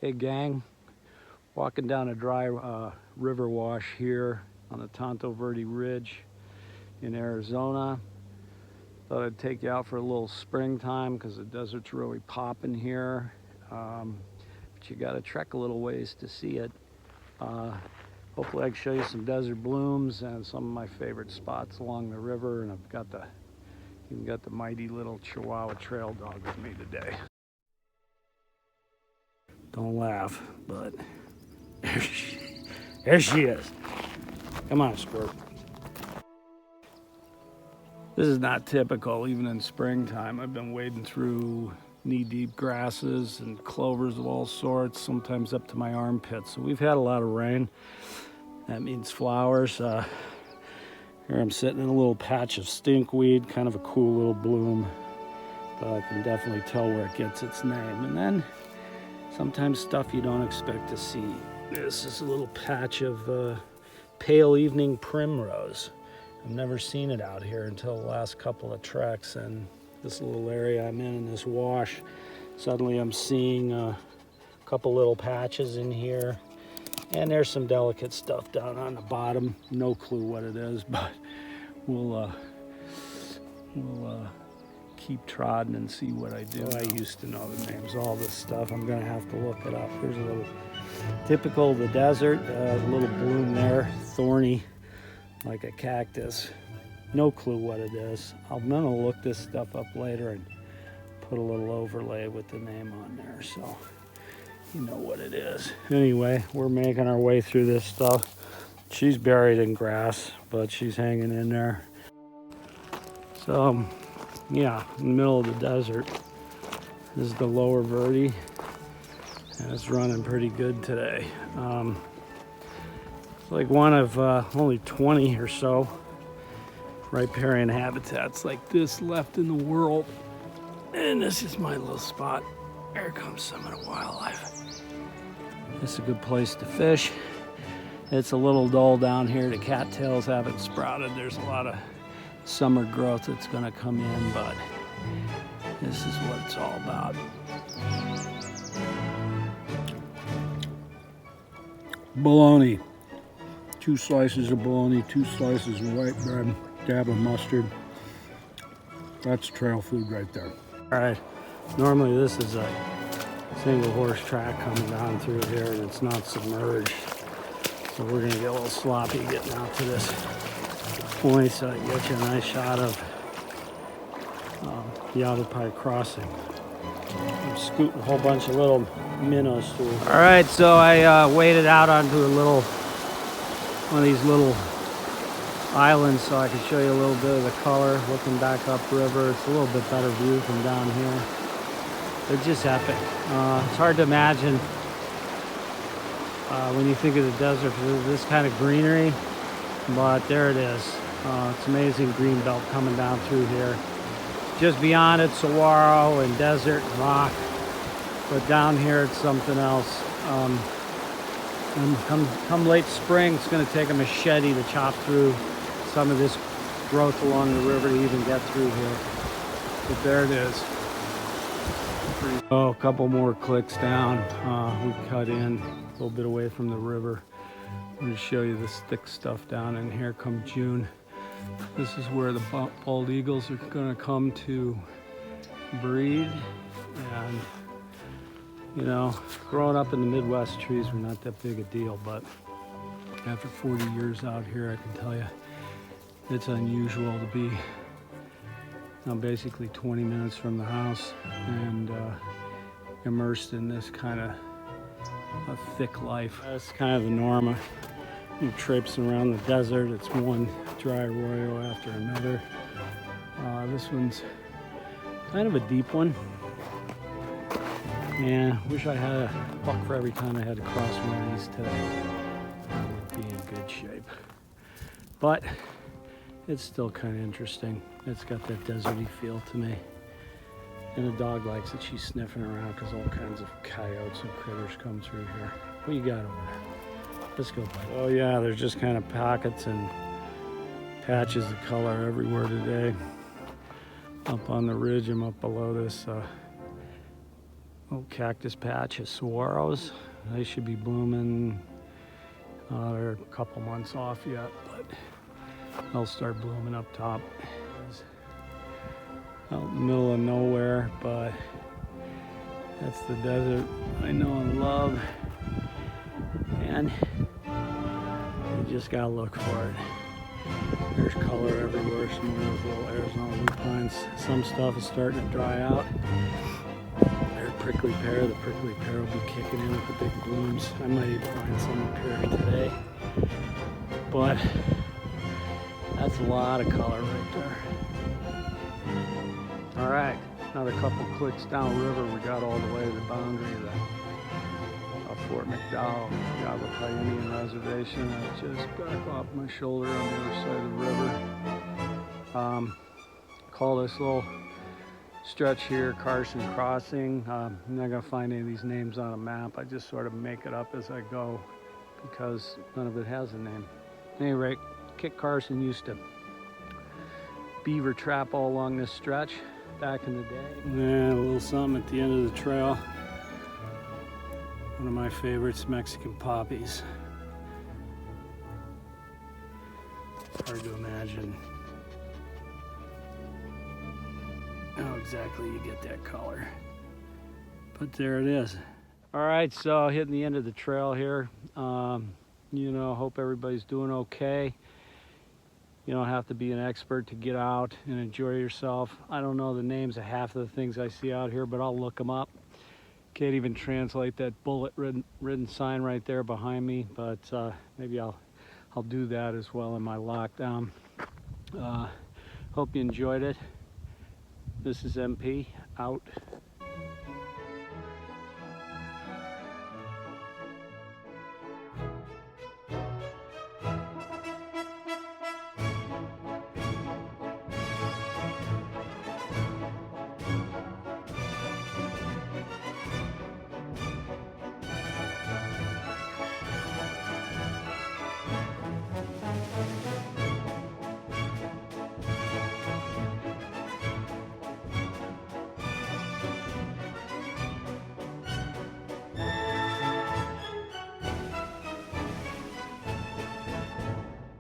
Hey gang, walking down a dry river wash here on the Rio Verde Ridge in Arizona. Thought I'd take you out for a little springtime because the desert's really popping here. But you got to trek a little ways to see it. Hopefully I can show you some desert blooms and some of my favorite spots along the river. And I've got even got the mighty little Chihuahua trail dog with me today. Don't laugh, but there she is. Come on, Squirt. This is not typical, even in springtime. I've been wading through knee-deep grasses and clovers of all sorts, sometimes up to my armpits. So we've had a lot of rain. That means flowers. Here I'm sitting in a little patch of stinkweed, kind of a cool little bloom, but I can definitely tell where it gets its name. And then sometimes stuff you don't expect to see. This is a little patch of pale evening primrose. I've never seen it out here until the last couple of treks, and this little area I'm in this wash, suddenly I'm seeing a couple little patches in here, and there's some delicate stuff down on the bottom. No clue what it is, but we'll keep trotting and see what I do. I used to know the names of all this stuff. I'm gonna have to look it up. Here's a little typical of the desert, a little bloom there, thorny like a cactus. No clue what it is. I'm gonna look this stuff up later and put a little overlay with the name on there so you know what it is. Anyway, we're making our way through this stuff. She's buried in grass, but she's hanging in there. So yeah, in the middle of the desert. This is the Lower Verde, and it's running pretty good today. It's like one of only 20 or so riparian habitats like this left in the world. And this is my little spot. Here comes some of the wildlife. This is a good place to fish. It's a little dull down here. The cattails haven't sprouted. There's a lot of summer growth that's going to come in, but this is what it's all about. Bologna. 2 slices of bologna, 2 slices of white bread, dab of mustard. That's trail food right there. All right, normally this is a single horse track coming down through here and it's not submerged. So we're gonna get a little sloppy getting out to this point so I can get you a nice shot of Yavapai crossing. I'm scooting a whole bunch of little minnows through. All right, so I waded out onto one of these little islands so I can show you a little bit of the color looking back upriver. It's a little bit better view from down here. They're just epic. It's hard to imagine when you think of the desert this kind of greenery, but there it is. It's amazing green belt coming down through here. Just beyond it, saguaro and desert and rock, but down here it's something else. And come late spring, it's going to take a machete to chop through some of this growth along the river to even get through here. But there it is. Oh, a couple more clicks down. We cut in a little bit away from the river. I'm going to show you this thick stuff down in here come June. This is where the bald eagles are going to come to breed. And you know, growing up in the Midwest, trees were not that big a deal, but after 40 years out here, I can tell you it's unusual to be basically 20 minutes from the house and immersed in this kind of a thick life. That's kind of the norm. You're traipsing around the desert. It's one dry arroyo after another. This one's kind of a deep one. Yeah, wish I had a buck for every time I had to cross one of these today. I would be in good shape. But it's still kind of interesting. It's got that deserty feel to me. And the dog likes it. She's sniffing around because all kinds of coyotes and critters come through here. What you got over there? Let's go. Oh yeah, there's just kind of pockets and patches of color everywhere today. Up on the ridge, I'm up below this Little cactus patch of saguaros. They should be blooming. They're a couple months off yet, but they'll start blooming up top. It's out in the middle of nowhere, but that's the desert I know and love. And you just gotta look for it. There's color everywhere. Some of those little Arizona lupines. Some stuff is starting to dry out. There's prickly pear. The prickly pear will be kicking in with the big blooms. I might even find some up here today. But that's a lot of color right there. All right, another couple clicks downriver. We got all the way to the boundary of the Fort McDowell, Yavapai Indian Reservation. That's just back off my shoulder on the other side of the river. Call this little stretch here Carson Crossing. I'm not going to find any of these names on a map. I just sort of make it up as I go because none of it has a name. At any rate, Kit Carson used to beaver trap all along this stretch back in the day. And a little something at the end of the trail. One of my favorites, Mexican poppies. Hard to imagine how exactly you get that color. But there it is. All right, so hitting the end of the trail here. You know, hope everybody's doing okay. You don't have to be an expert to get out and enjoy yourself. I don't know the names of half of the things I see out here, but I'll look them up. Can't even translate that bullet ridden sign right there behind me, but maybe I'll do that as well in my lockdown. Hope you enjoyed it. This is MP out.